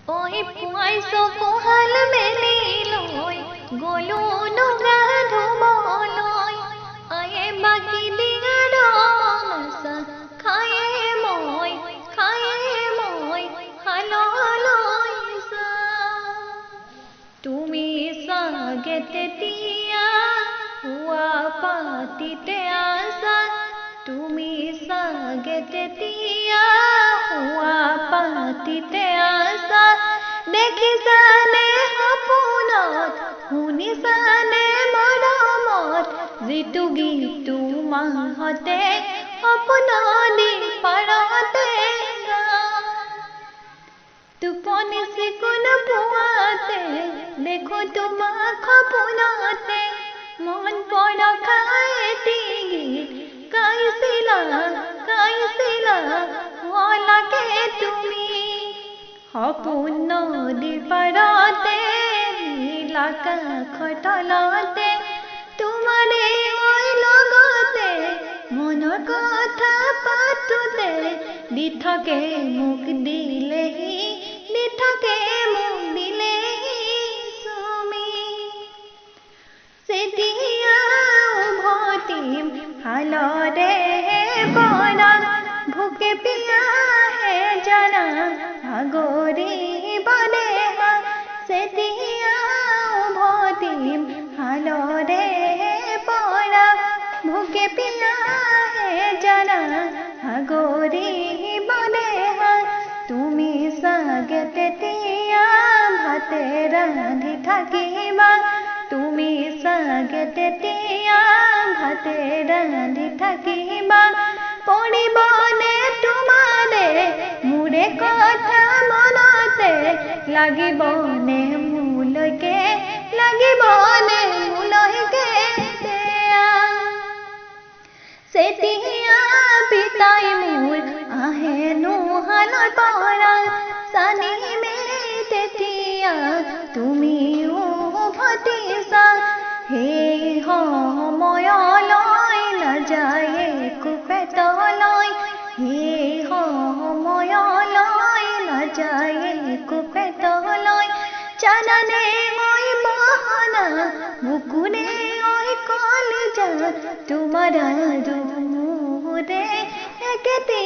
Ôi puai so pohal meli loi golu no gadhu boloi aye baki dinga dong khaye moi halo loi sa tumi sagete tia hua patite asa tumi sagete tia hua patite asa দেখিছানে সপোনত শুনিছানে মৰমত যিটো গীত মাহঁতে সপোননি পাৰতে টোপনি চিকুণ পোৱাতে দেখো তোমাক সপোনতে মন পৰখাই এটি গীত গাইছিলা লাগে তুমি সপোন নদীৰ পাৰতে নীলাকাশৰ তলতে তোমাৰে মই লগতে মনৰ কথা পাতোতে দি থাকে মোক দিলেহি চুমি যেতিয়া উভতিম হালৰে পৰা ভোকে পিয়াহে জানা ভাগৰি বনে যেতিয়া উভতিম হালৰে পৰা ভোকে পিয়াহে জানা ভাগৰি বনে তুমি চাগে তেতিয়া ভাতে ৰান্ধি থাকিবা তুমি চাগে তেতিয়া ভাতে ৰান্ধি থাকিবা পৰিবনে তোমাৰে মোৰে কথা মনতে লাগিবনে মোলৈকে যেতিয়া পিতাই মোৰ আহেনো হালৰ পৰা জানিমে তেতিয়া তুমিও উভতিছা সেই সময়লৈ নাযায় একো পেটলৈ সেই সময়লৈ নাযায় একো পেটলৈ জানানে ঐ মহনা বুকুৰে ঐ কলিজা তোমাৰ আৰু মোৰে একেটি